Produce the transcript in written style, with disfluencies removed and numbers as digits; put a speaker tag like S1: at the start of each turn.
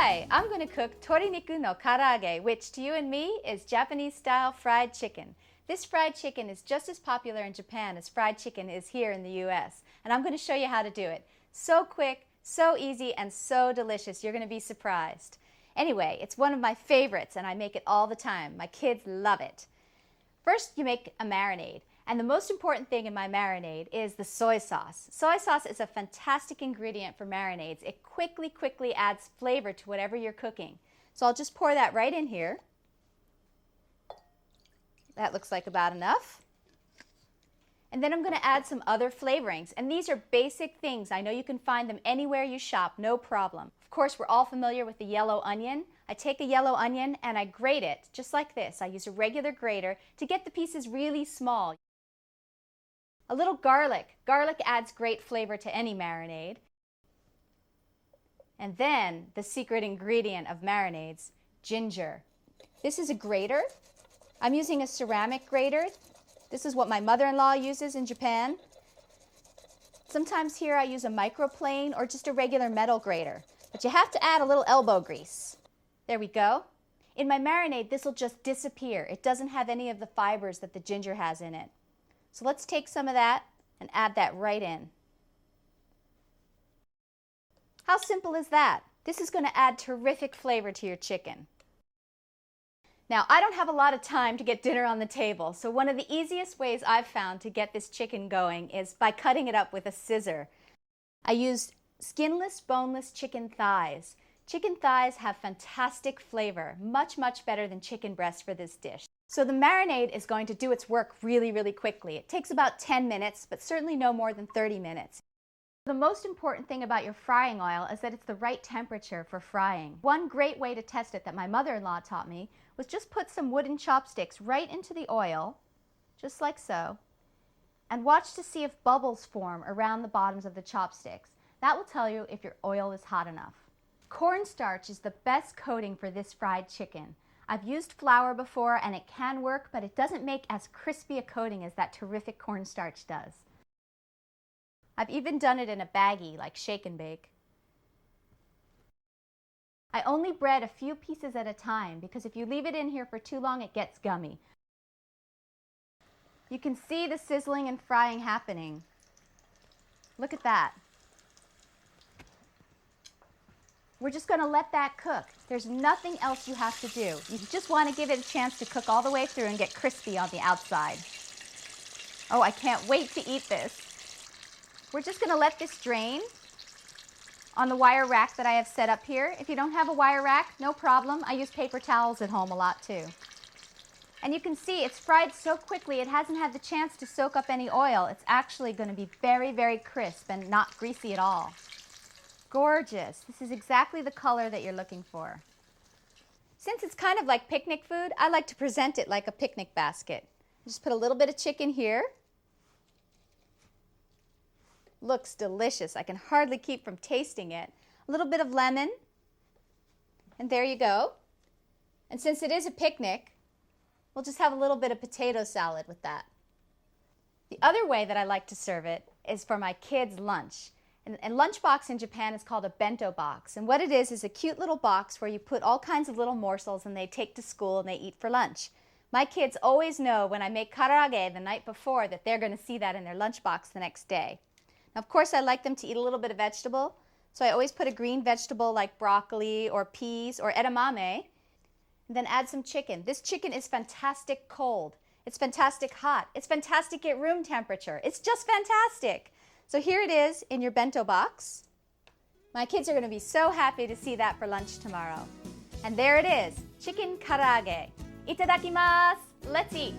S1: Hi, I'm going to cook toriniku no karaage, which to you and me is Japanese-style fried chicken. This fried chicken is just as popular in Japan as fried chicken is here in the US, and I'm going to show you how to do it. So quick, so easy, and so delicious, you're going to be surprised. Anyway, it's one of my favorites, and I make it all the time. My kids love it. First, you make a marinade. And the most important thing in my marinade is the soy sauce. Soy sauce is a fantastic ingredient for marinades. It quickly adds flavor to whatever you're cooking. So I'll just pour that right in here. That looks like about enough. And then I'm going to add some other flavorings. And these are basic things. I know you can find them anywhere you shop, no problem. Of course, we're all familiar with the yellow onion. I take a yellow onion and I grate it just like this. I use a regular grater to get the pieces really small. A little garlic. Garlic adds great flavor to any marinade. And then the secret ingredient of marinades, ginger. This is a grater. I'm using a ceramic grater. This is what my mother-in-law uses in Japan. Sometimes here I use a microplane or just a regular metal grater. But you have to add a little elbow grease. There we go. In my marinade, this will just disappear. It doesn't have any of the fibers that the ginger has in it. So let's take some of that and add that right in. How simple is that? This is going to add terrific flavor to your chicken. Now, I don't have a lot of time to get dinner on the table, so one of the easiest ways I've found to get this chicken going is by cutting it up with a scissor. I used skinless, boneless chicken thighs. Chicken thighs have fantastic flavor, much better than chicken breast for this dish. So the marinade is going to do its work really quickly. It takes about 10 minutes, but certainly no more than 30 minutes. The most important thing about your frying oil is that it's the right temperature for frying. One great way to test it that my mother-in-law taught me was just put some wooden chopsticks right into the oil, just like so, and watch to see if bubbles form around the bottoms of the chopsticks. That will tell you if your oil is hot enough. Cornstarch is the best coating for this fried chicken. I've used flour before and it can work, but it doesn't make as crispy a coating as that terrific cornstarch does. I've even done it in a baggie like shake and bake. I only bread a few pieces at a time because if you leave it in here for too long, it gets gummy. You can see the sizzling and frying happening. Look at that. We're just going to let that cook. There's nothing else you have to do. You just want to give it a chance to cook all the way through and get crispy on the outside. Oh, I can't wait to eat this. We're just going to let this drain on the wire rack that I have set up here. If you don't have a wire rack, no problem. I use paper towels at home a lot too. And you can see it's fried so quickly it hasn't had the chance to soak up any oil. It's actually going to be very crisp and not greasy at all. Gorgeous. This is exactly the color that you're looking for. Since it's kind of like picnic food, I like to present it like a picnic basket. Just put a little bit of chicken here. Looks delicious. I can hardly keep from tasting it. A little bit of lemon. And there you go. And since it is a picnic, we'll just have a little bit of potato salad with that. The other way that I like to serve it is for my kids' lunch. And lunchbox in Japan is called a bento box. And what it is a cute little box where you put all kinds of little morsels and they take to school and they eat for lunch. My kids always know when I make karaage the night before that they're going to see that in their lunchbox the next day. Now, of course, I like them to eat a little bit of vegetable. So I always put a green vegetable like broccoli or peas or edamame. And then add some chicken. This chicken is fantastic cold. It's fantastic hot. It's fantastic at room temperature. It's just fantastic. So here it is in your bento box. My kids are going to be so happy to see that for lunch tomorrow. And there it is, chicken karaage. Itadakimasu. Let's eat.